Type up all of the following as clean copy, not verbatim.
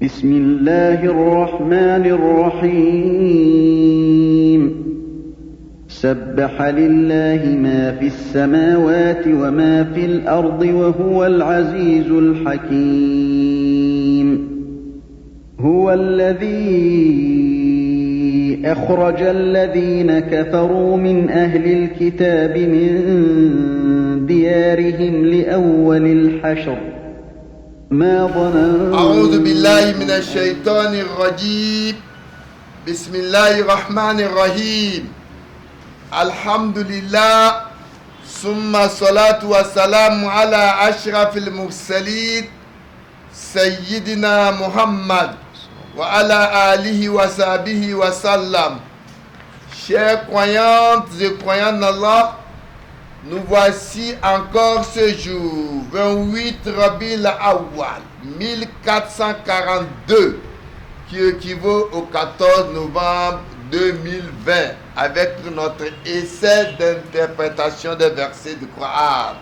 بسم الله الرحمن الرحيم سبح لله ما في السماوات وما في الأرض وهو العزيز الحكيم هو الذي أخرج الذين كفروا من أهل الكتاب من ديارهم لأول الحشر ما ظننتم أعوذ بالله من الشيطان الرجيم بسم الله الرحمن الرحيم الحمد لله ثم الصلاة والسلام على أشرف المرسلين سيدنا محمد وعلى آله وصحبه وسلم. Chers croyantes et croyants en Allah, nous voici encore ce jour, 28 Rabi'l Awwal 1442, qui équivaut au 14 novembre 2020, avec notre essai d'interprétation des versets du Coran.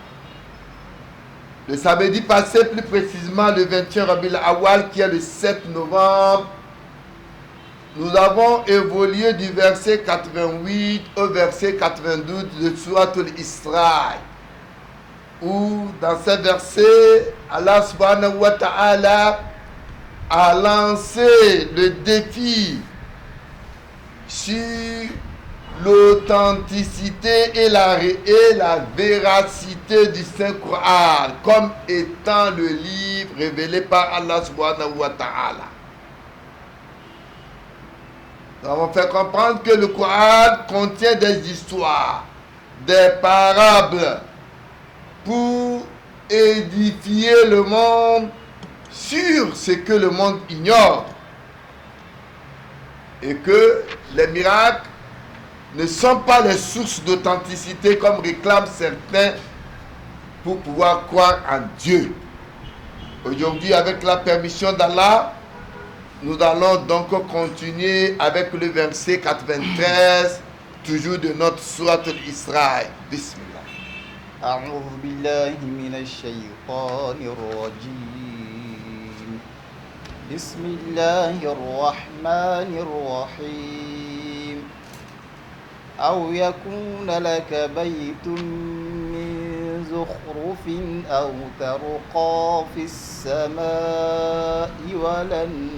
Le samedi passé, plus précisément le 21 Rabi'l Awwal, qui est le 7 novembre, nous avons évolué du verset 88 au verset 92 de Souratul Isra, où dans ce verset, Allah subhanahu wa ta'ala a lancé le défi sur l'authenticité et la véracité du Saint-Coran comme étant le livre révélé par Allah subhanahu wa ta'ala. Nous avons fait comprendre que le Coran contient des histoires, des parables pour édifier le monde sur ce que le monde ignore. Et que les miracles ne sont pas les sources d'authenticité comme réclament certains pour pouvoir croire en Dieu. Aujourd'hui, avec la permission d'Allah, nous allons donc continuer avec le verset 93, toujours de notre sourate Al-Isra. Bismillah. أعوذ بالله من الشيطان الرجيم بسم الله الرحمن الرحيم أو يكون لك بيت من زخرف أو ترقى في السماء ولن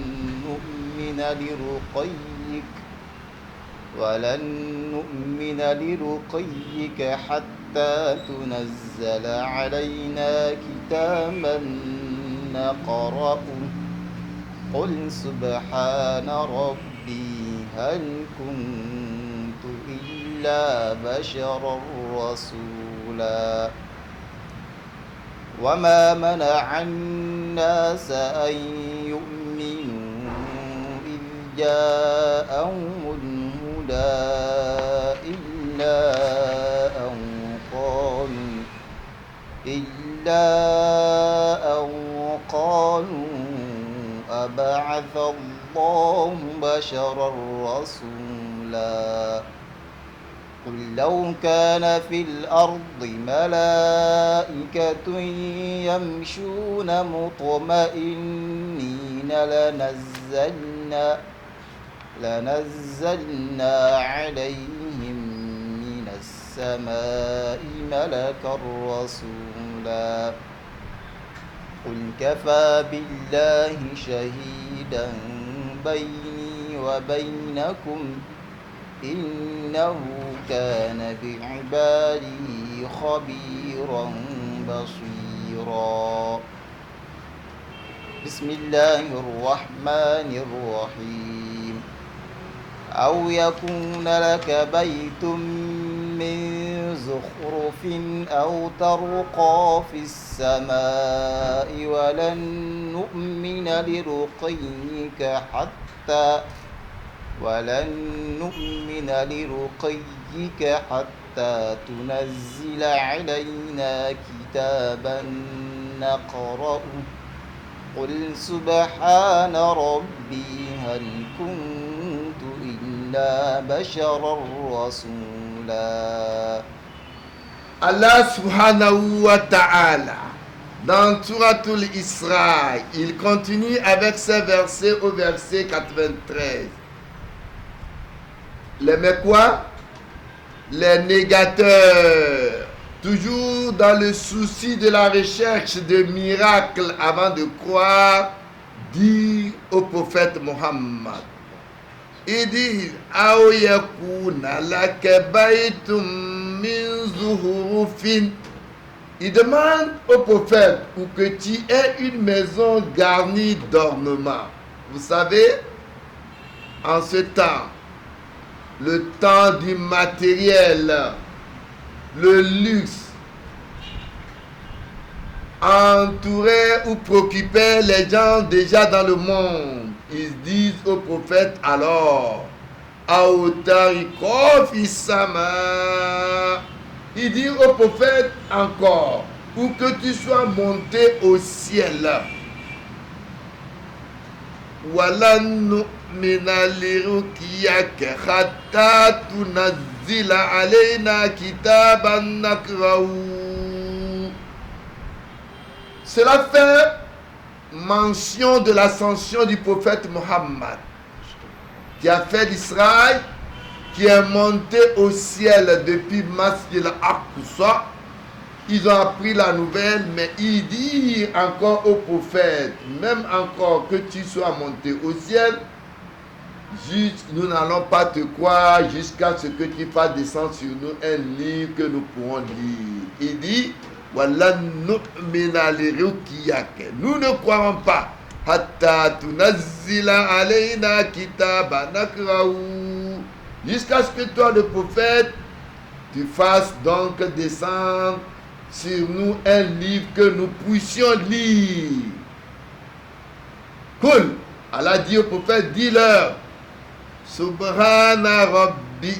نؤمن لرقيك حتى تنزل علينا كتابا نقرأه قل سبحان ربي هل كنت إلا بشرا رسولا وما منع الناس أن يؤمنوا إذ جاءهم الهدى إلا أن قالوا أبعث الله بشرا رسولا قل لو كان في الأرض ملائكة يمشون مطمئنين لنزلنا عليهم من السماء ملكا رسولا قل كفى بالله شهيدا بيني وبينكم إنه كان بعباده خبيرا بصيرا بسم الله الرحمن الرحيم أو يكون لك بيت من زخرف أو ترقى في السماء ولن نؤمن لرقيك حتى تنزل علينا كتابا نقرأه قل سبحان ربي هل كنت إلا بشرا رسولا. Allah subhanahu wa ta'ala Dans Suratul Isra, il continue avec ces versets au verset 93. Les quoi? Les négateurs, toujours dans le souci de la recherche de miracles avant de croire, disent au prophète Mohammed. Ils disent Aou yakuna laka baytum min zuhurufin. Il demande au prophète pour que tu aies une maison garnie d'ornements. Vous savez, en ce temps, le temps du matériel, le luxe, entourait ou préoccupait les gens déjà dans le monde. Ils disent au prophète alors, il dit au prophète encore, pour que tu sois monté au ciel. Cela fait mention de l'ascension du prophète Mohammed, qui a fait d'Israël, qui est monté au ciel depuis Masjid al-Aqsa. Ils ont appris la nouvelle, mais il dit encore au prophète, même encore que tu sois monté au ciel, nous n'allons pas te croire jusqu'à ce que tu fasses descendre sur nous un livre que nous pourrons lire. Il dit, voilà, nous ne croirons pas. Jusqu'à ce que toi, le prophète, tu fasses donc descendre sur nous un livre que nous puissions lire. Cool. Allah dit au prophète, dis-leur, Subhana Rabbi,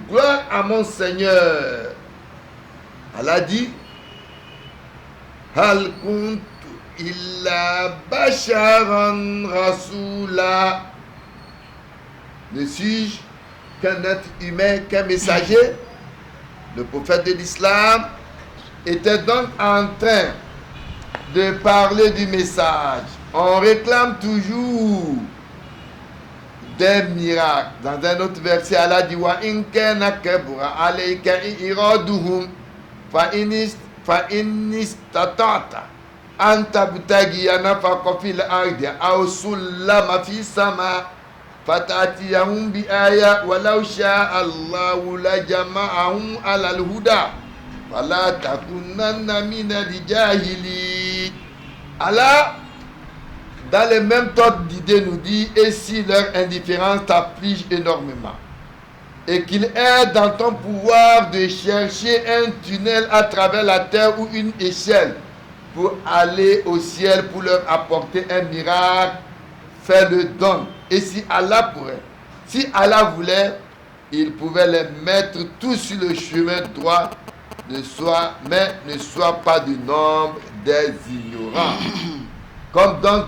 gloire à mon Seigneur. Allah dit, Hal kuntu illa basharan rasula. Ne suis-je qu'un être humain, qu'un messager? Le prophète de l'islam était donc en train de parler du message. On réclame toujours des miracles. Dans un autre verset, Allah dit Wa in kana kabura alayka iraduhum fa in istata'ta an tabtaghiya nafaqa fil ardi aw sullama fi sama fatatiyahum bi aya walau sha'a Allahu la jama'ahum ala al-huda fala takunanna min al-jahilin. Allah, dans le même ordre d'idée, nous dit, et si leur indifférence t'afflige énormément, et qu'il est dans ton pouvoir de chercher un tunnel à travers la terre ou une échelle pour aller au ciel, pour leur apporter un miracle, fais-le donc. Et si Allah pourrait, si Allah voulait, il pouvait les mettre tous sur le chemin droit, mais ne sois pas du nombre des ignorants. Comme donc,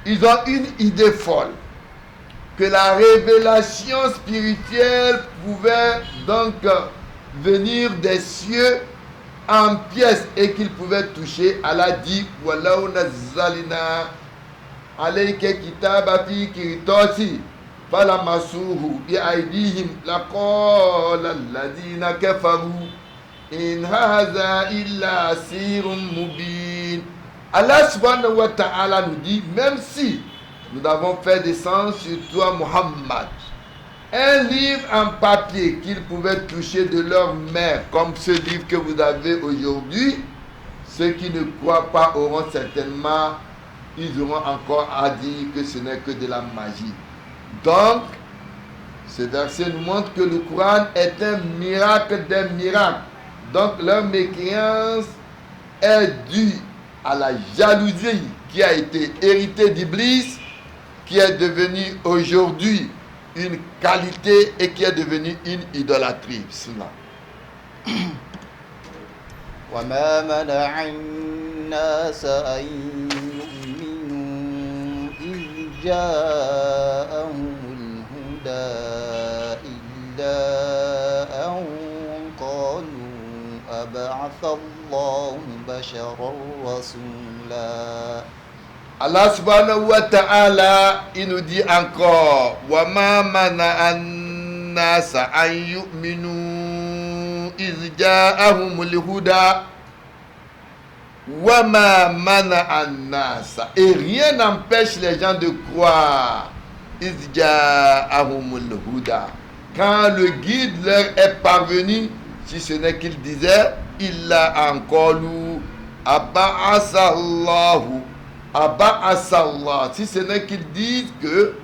ils ont une idée folle, que la révélation spirituelle pouvait donc venir des cieux en pièces et qu'ils pouvaient toucher. Allah dit, Wallahu nazzalna alayka kitaba fi qirtasin falamasuhu bi aydihim laqala alladhina kafaru in hadha illa sirrun mubin. Allah subhanahu wa ta'ala nous dit, même si nous avons fait descendre sur toi Muhammad un livre en papier qu'ils pouvaient toucher de leur main, comme ce livre que vous avez aujourd'hui, ceux qui ne croient pas auront certainement, ils auront encore à dire que ce n'est que de la magie. Donc, ce verset nous montre que le Coran est un miracle des miracles. Donc, leur mécréance est due à la jalousie qui a été héritée d'Iblis, qui est devenue aujourd'hui une qualité et qui est devenue une idolâtrie. وما منع الناس أن يؤمنوا إذ جاءهم الهدى إلا أن قالوا أبعث الله بشرا رسولا. Allah subhanahu wa ta'ala, il nous dit encore wa ma mana an-nasa an yu'minu iz ja'ahumul huda wa ma mana an-nasa, et rien n'empêche les gens de croire iz ja'ahumul huda, quand le guide leur est parvenu, si ce n'est qu'il disait illa anqalu aba'asallahu Aba'asallah, si ce n'est qu'ils disent que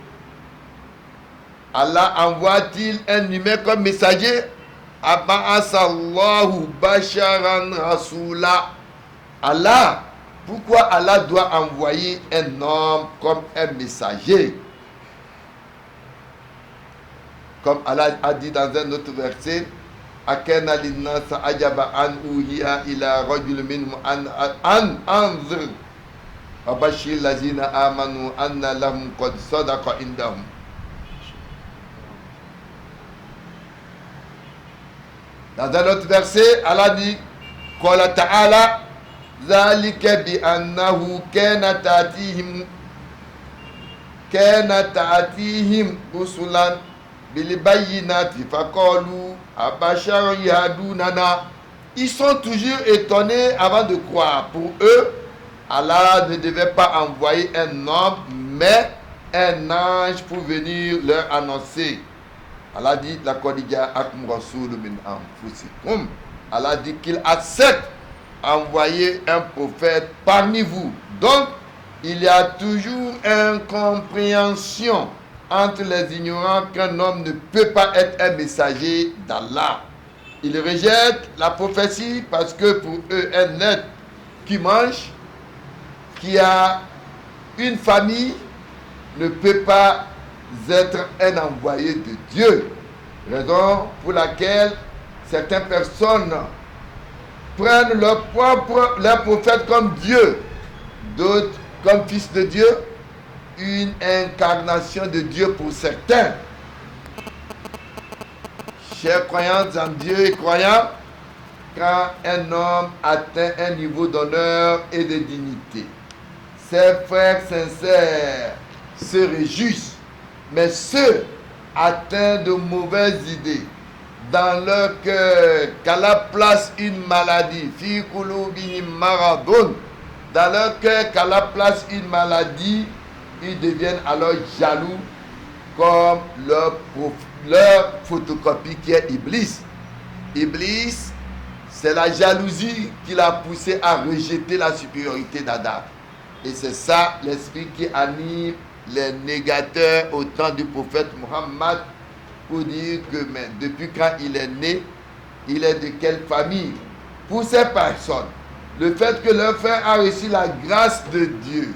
Allah envoie-t-il un humain comme messager. Aba'asallahu basharan rasula. Allah, pourquoi Allah doit envoyer un homme comme un messager? Comme Allah a dit dans un autre verset, Akana linnasa ajaba an uhiya ila rajul minhum an anzir Abashir lazina amanu anna lahum qad sadaqa indahum. Dans un autre verset, Allah dit Qala ta'ala Zalika bi annahu kana ta'atihim rusulan bil bayyinati faqalu abashar yahdunana. Ils sont toujours étonnés avant de croire. Pour eux, Allah ne devait pas envoyer un homme, mais un ange pour venir leur annoncer. Allah dit la Qadija akum rasoul min anfusikum. Allah dit qu'il accepte envoyer un prophète parmi vous. Donc, il y a toujours une incompréhension entre les ignorants qu'un homme ne peut pas être un messager d'Allah. Ils rejettent la prophétie parce que pour eux, un être qui mange, qui a une famille, ne peut pas être un envoyé de Dieu. Raison pour laquelle certaines personnes prennent leur prophète comme Dieu, d'autres comme fils de Dieu, une incarnation de Dieu pour certains. Chers croyants en Dieu et croyants, quand un homme atteint un niveau d'honneur et de dignité, ses frères sincères se réjouissent, mais ceux atteints de mauvaises idées dans leur cœur, qu'Allah place une maladie, fi qulubihim maradun, dans leur cœur qu'Allah place une maladie, ils deviennent alors jaloux comme leur photocopie qui est Iblis. Iblis, c'est la jalousie qui l'a poussé à rejeter la supériorité d'Adam. Et c'est ça l'esprit qui anime les négateurs au temps du prophète Muhammad pour dire que mais depuis quand il est né, il est de quelle famille. Pour ces personnes, le fait que leur frère a reçu la grâce de Dieu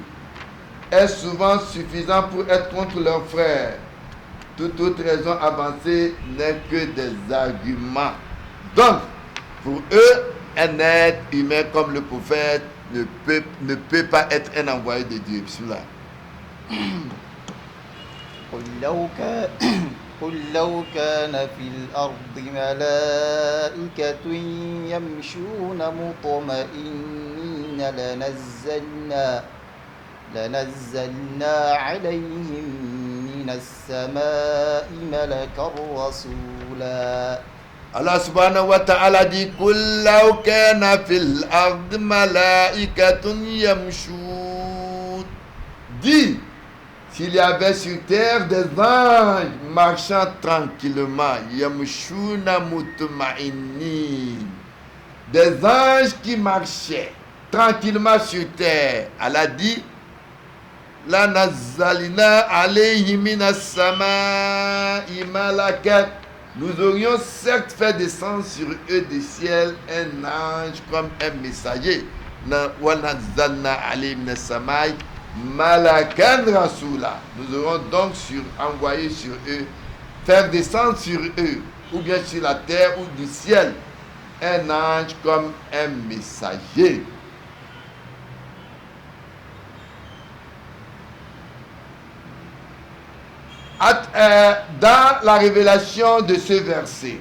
est souvent suffisant pour être contre leur frère. Toute autre raison avancée n'est que des arguments. Donc, pour eux, un être humain comme le prophète ne peut pas être un envoyé de Dieu. Bismillah. قل لو كان في الأرض ملائكة يمشون مطمئنين لنزلنا عليهم من السماء ملكا رسولا. Allah subhanahu wa ta'ala dit قل لو كان في الأرض ملائكة يمشون. Dis, s'il y avait sur terre des anges marchant tranquillement, yamshuna mutma'innin, des anges qui marchaient tranquillement sur terre, Allah dit la nazzalina alayhi minas sama'i malakat, nous aurions certes fait descendre sur eux du ciel un ange comme un messager. Wa nazzalna alayhi minas sama'i malakan rasula, nous aurons donc envoyé sur eux, faire descendre sur eux, ou bien sur la terre ou du ciel, un ange comme un messager. Dans la révélation de ce verset,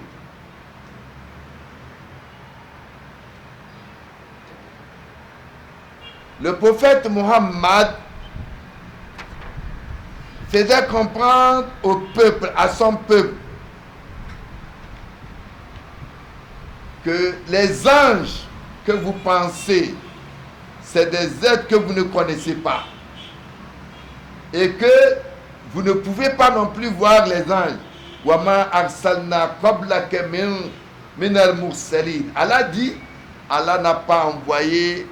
le prophète Muhammad faisait comprendre au peuple, à son peuple, que les anges que vous pensez, c'est des êtres que vous ne connaissez pas. Et que vous ne pouvez pas non plus voir les anges. Wama arsalna qablaka min al-mursalin. Allah dit, Allah n'a pas envoyé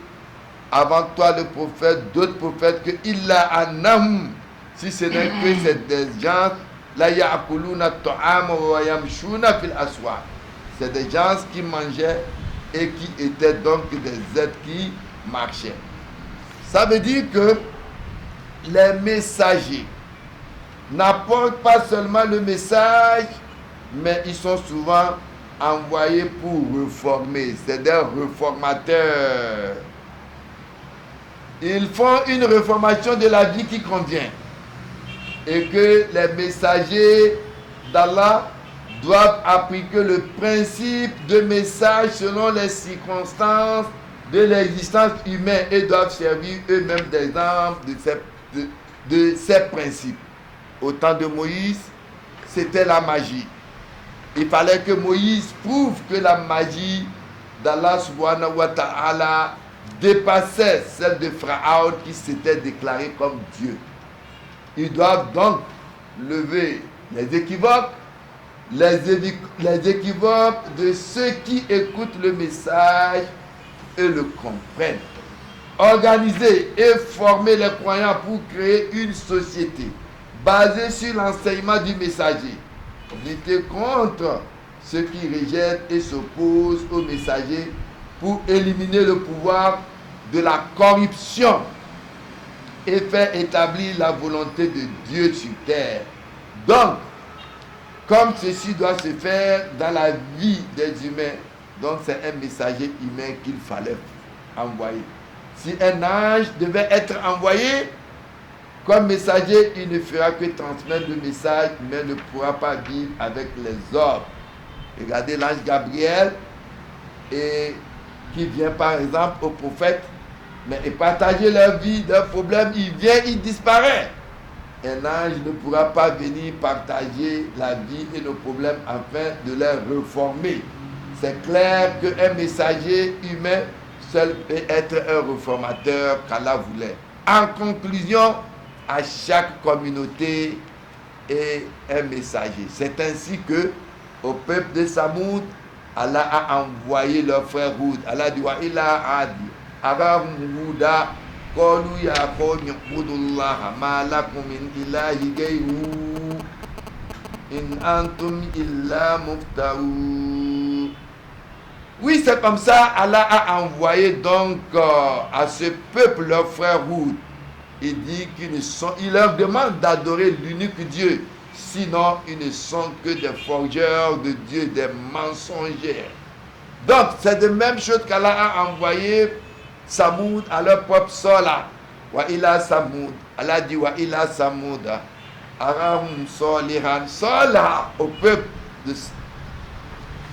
avant toi le prophète, d'autres prophètes que illa annahum, si ce n'est que c'est des gens la ya'kuluna ta'ama wa yamshuna fil aswaq. C'est des gens qui mangeaient et qui étaient donc des êtres qui marchaient. Ça veut dire que les messagers n'apportent pas seulement le message, mais ils sont souvent envoyés pour reformer. C'est des réformateurs. Ils font une réformation de la vie qui convient. Et que les messagers d'Allah doivent appliquer le principe de message selon les circonstances de l'existence humaine et doivent servir eux-mêmes d'exemple de ces principes. Au temps de Moïse, c'était la magie. Il fallait que Moïse prouve que la magie d'Allah subhanahu wa ta'ala dépassait celle de Pharaon qui s'était déclaré comme Dieu. Ils doivent donc lever les équivoques de ceux qui écoutent le message et le comprennent. Organiser et former les croyants pour créer une société basée sur l'enseignement du messager. Lutter contre ceux qui rejettent et s'opposent au messager pour éliminer le pouvoir de la corruption et faire établir la volonté de Dieu sur terre. Donc, comme ceci doit se faire dans la vie des humains, donc c'est un messager humain qu'il fallait envoyer. Si un ange devait être envoyé comme messager, il ne fera que transmettre le message, mais ne pourra pas vivre avec les hommes. Regardez l'ange Gabriel, et qui vient par exemple au prophète, mais et partager leur vie, leurs problèmes, il vient, il disparaît. Un ange ne pourra pas venir partager la vie et nos problèmes afin de les reformer. C'est clair qu'un messager humain seul peut être un réformateur qu'Allah voulait. En conclusion, à chaque communauté est un messager. C'est ainsi que au peuple de Samoud, Allah a envoyé leur frère Houd. Allah dit wa ila adi arahum huda qalu ya qawmi ibudullaha ma lakum min ilahi ghayruhu in antum illa muftarun. Oui, c'est comme ça, Allah a envoyé donc à ce peuple leur frère Houd. Il dit il leur demande d'adorer l'unique Dieu. Sinon, ils ne sont que des forgeurs de Dieu, des mensongers. Donc, c'est de même chose qu'Allah a envoyé Samoud à leur propre sola. Wa ila Samoud. Allah dit wa ila Samoud. Arahum solihan. Sola au peuple de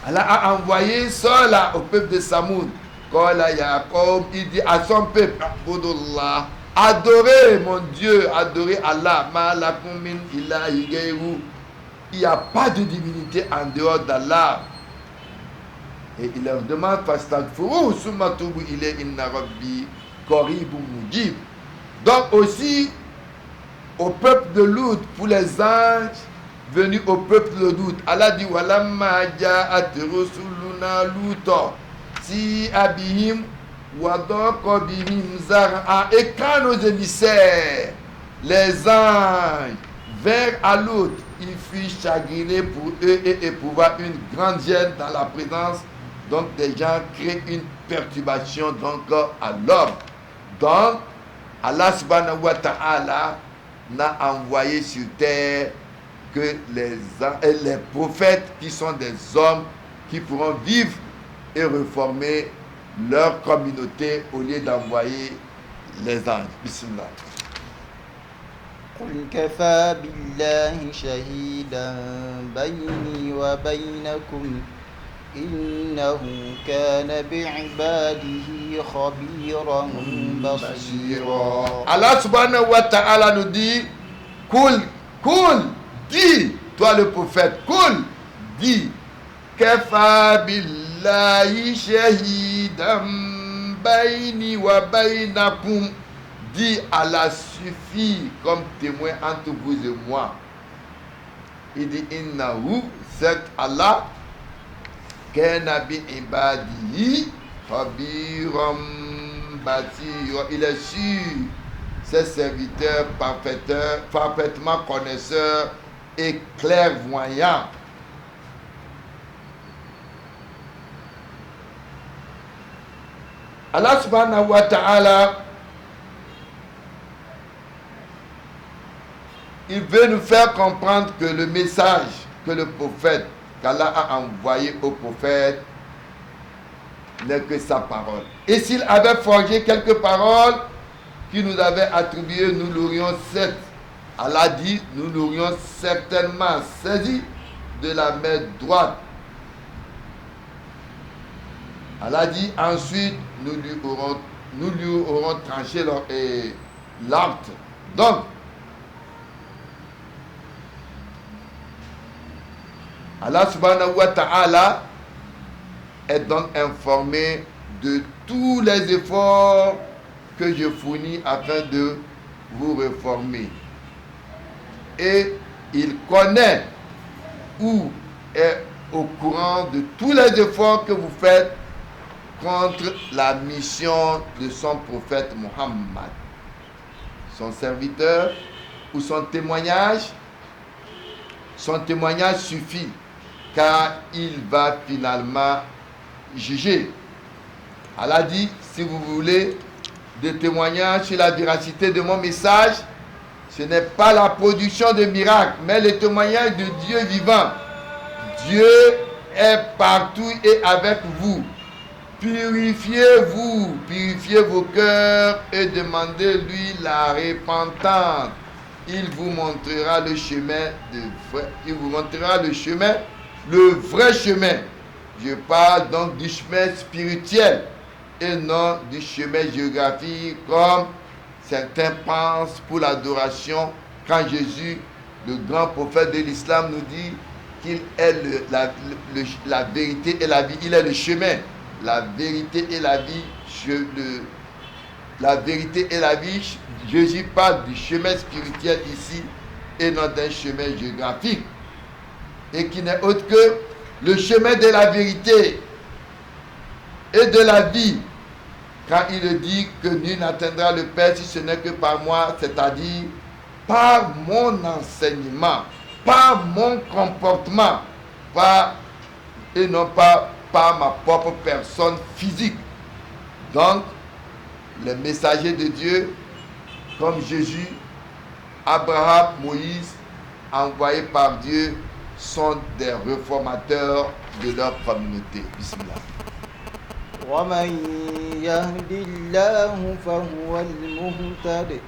Allah a envoyé Sola au peuple de Samoud. Kola Yaakov, il dit à son peuple, Abudullah, adorez mon Dieu, adorez Allah. Il n'y a pas de divinité en dehors d'Allah. Et il leur demande, donc aussi au peuple de Lut, pour les anges venus au peuple de Lut, Allah dit walamma ja'at rusuluna Lut si abihim wadoko bihim zar'a. Et quand nos émissaires, les anges, vinrent à Lut, ils furent chagrinés pour eux et éprouva une grande gêne dans la présence. Donc des gens créent une perturbation donc à l'homme. Donc Allah subhanahu wa ta'ala n'a envoyé sur terre que les prophètes qui sont des hommes qui pourront vivre et reformer leur communauté au lieu d'envoyer les anges. Bismillah. قل كفى بالله شهيدا بيني وبينكم إنه كان بعباده خبيرا بصيرا. Allah subhanahu wa ta'ala nous dit, Kul, dis, toi le prophète, Kul, dis, Kafa billahi shahidan bayni wa baynakum. Dis, Allah suffit comme témoin entre vous et moi. Il dit, Innahu, certes Allah, Kana bi ibadihi khabiran basira. Il est sûr, ses serviteurs parfaitement connaisseurs et clairvoyants. Allah subhanahu wa ta'ala, il veut nous faire comprendre que le message que le prophète, qu'Allah a envoyé au prophète, n'est que sa parole. Et s'il avait forgé quelques paroles qu'il nous avait attribuées, nous l'aurions certes, Allah dit, nous l'aurions certainement saisi de la main droite. Allah dit, ensuite, nous lui aurons tranché l'arbre. Donc, Allah subhanahu wa ta'ala est donc informé de tous les efforts que je fournis afin de vous réformer. Et il connaît ou est au courant de tous les efforts que vous faites contre la mission de son prophète Muhammad. Son serviteur ou son témoignage suffit, car il va finalement juger. Allah dit, si vous voulez des témoignages sur la véracité de mon message, ce n'est pas la production de miracles, mais le témoignage de Dieu vivant. Dieu est partout et avec vous. Purifiez-vous, purifiez vos cœurs et demandez-lui la repentance. Il vous montrera le chemin le vrai chemin. Je parle donc du chemin spirituel et non du chemin géographique comme certains pensent pour l'adoration, quand Jésus, le grand prophète de l'islam, nous dit qu'il est la vérité et la vie. Il est le chemin. La vérité et la vie, la vérité et la vie, Jésus parle du chemin spirituel ici et non d'un chemin géographique, et qui n'est autre que le chemin de la vérité et de la vie, quand il dit que nul n'atteindra le Père si ce n'est que par moi, c'est-à-dire par mon enseignement, par mon comportement, et non pas par ma propre personne physique. Donc, les messagers de Dieu, comme Jésus, Abraham, Moïse, envoyés par Dieu, sont des réformateurs de leur communauté. Bismillah. ومن يهد الله فهو المهتد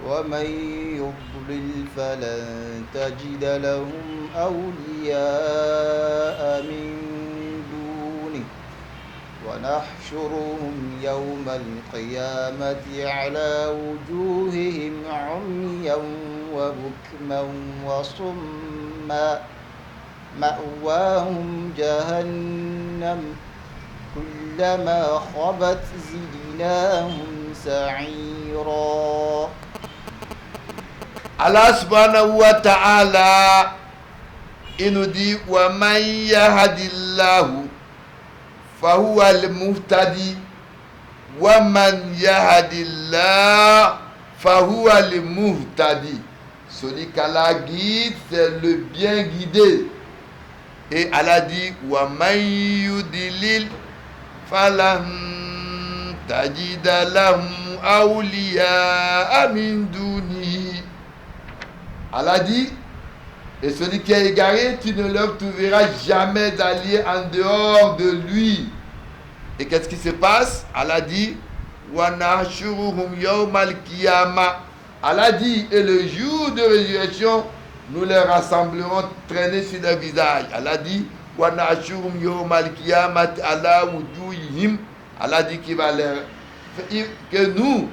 ومن يضلل فلن تجد لهم أولياء من دونه ونحشرهم يوم القيامة على وجوههم عميا وبكما وصما مأواهم جهنم كلما خبت زدناهم سعيرا. Allah subhanahu wa ta'ala, il nous dit wa man yahdillahu fahuwa al-muhtadi wa man yahdillahu fahuwa al-muhtadi. Celui qu'Allah guide, c'est le bien guidé. Et Allah dit wa man yudlil falan tajida lahum awliya min dunihi. Allah dit, et celui qui est égaré, tu ne leur trouveras jamais d'alliés en dehors de lui. Et qu'est-ce qui se passe? Allah dit, wa nahshuruhum yawmal qiyamah. Allah dit, et le jour de résurrection, nous les rassemblerons traînés sur leur visage. Allah dit, wa na'shurum yawmal qiyamati ala wujuhihim. Allah dit qu'il va que nous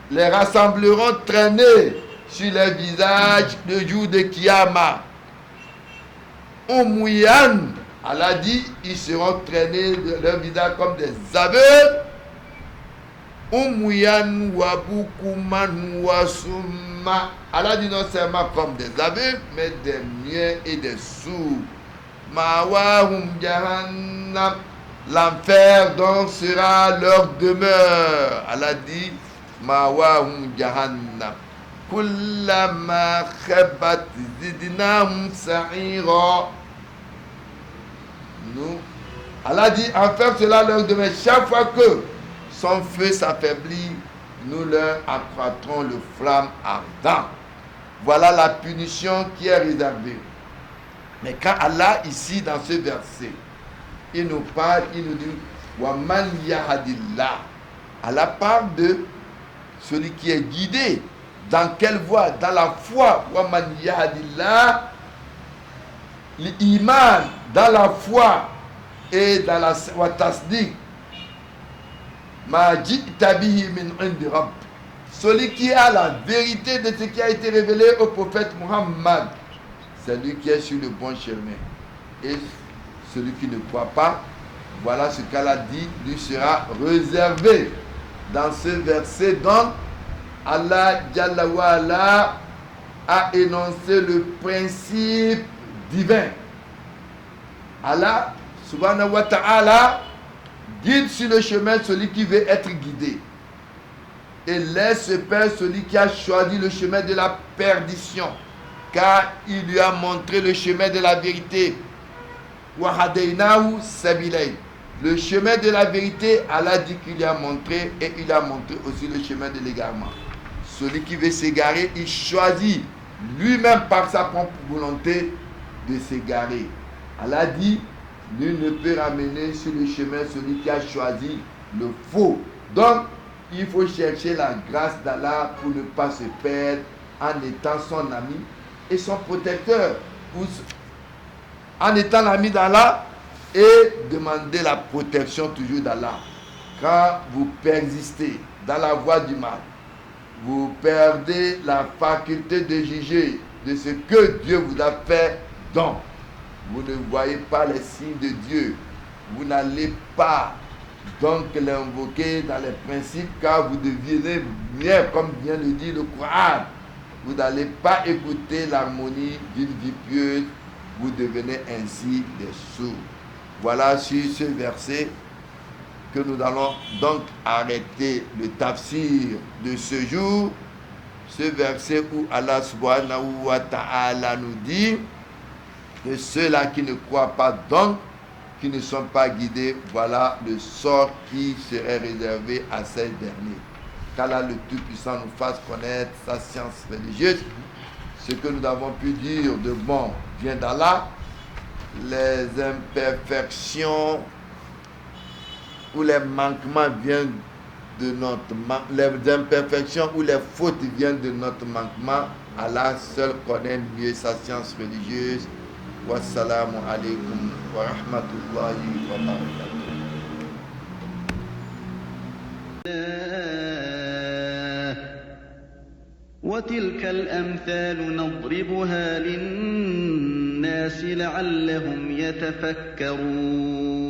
les rassemblerons traînés sur les visages le jour de Kiyama. Umyan, Allah dit, ils seront traînés de leur visage comme des aveugles. Umyan wa bukuman wa summa. Allah dit non seulement comme des aveugles, mais des muets et des sourds. Mawahum jahannam. L'enfer donc sera leur demeure. Allah dit Mawahum jahannam. Kullama khabat zidnahum sa'ira. Nous, Allah dit enfer sera leur demeure. Chaque fois que son feu s'affaiblit, nous leur accroîtrons le flamme ardent. Voilà la punition qui est réservée. Mais quand Allah ici dans ce verset, il nous parle, il nous dit Waman yahadillah. Allah parle de celui qui est guidé. Dans quelle voie? Dans la foi. Waman yahadillah. L'iman, dans la foi et dans la tasdik. Ma ji'ta bihi min indi rabb. Celui qui a la vérité de ce qui a été révélé au prophète Muhammad, c'est lui qui est sur le bon chemin. Et celui qui ne croit pas, voilà ce qu'Allah dit, lui sera réservé. Dans ce verset, donc, Allah Jalla wa Ala a énoncé le principe divin. Allah, subhanahu wa ta'ala, guide sur le chemin celui qui veut être guidé. Et laisse perdre celui qui a choisi le chemin de la perdition. Car il lui a montré le chemin de la vérité. Le chemin de la vérité, Allah dit qu'il lui a montré, et il a montré aussi le chemin de l'égarement. Celui qui veut s'égarer, il choisit lui-même par sa propre volonté de s'égarer. Allah dit, nul ne peut ramener sur le chemin celui qui a choisi le faux. Donc, il faut chercher la grâce d'Allah pour ne pas se perdre en étant son ami et son protecteur. En étant l'ami d'Allah et demander la protection toujours d'Allah. Quand vous persistez dans la voie du mal, vous perdez la faculté de juger de ce que Dieu vous a fait don. Vous ne voyez pas les signes de Dieu. Vous n'allez pas donc l'invoquer dans les principes car vous devenez bien, comme vient de dire le Coran. Vous n'allez pas écouter l'harmonie d'une vie pieuse. Vous devenez ainsi des sourds. Voilà sur ce verset que nous allons donc arrêter le tafsir de ce jour. Ce verset où Allah subhanahu wa ta'ala nous dit que ceux-là qui ne croient pas donc, qui ne sont pas guidés, voilà le sort qui serait réservé à ces derniers. Qu'Allah le Tout-Puissant nous fasse connaître sa science religieuse. Ce que nous avons pu dire de bon vient d'Allah. Les imperfections ou les manquements viennent de notre les imperfections ou les fautes viennent de notre manquement. Allah seul connaît mieux sa science religieuse. Wassalamu alaikum wa rahmatullahi wa barakatuh. وتلك الأمثال نضربها للناس لعلهم يتفكرون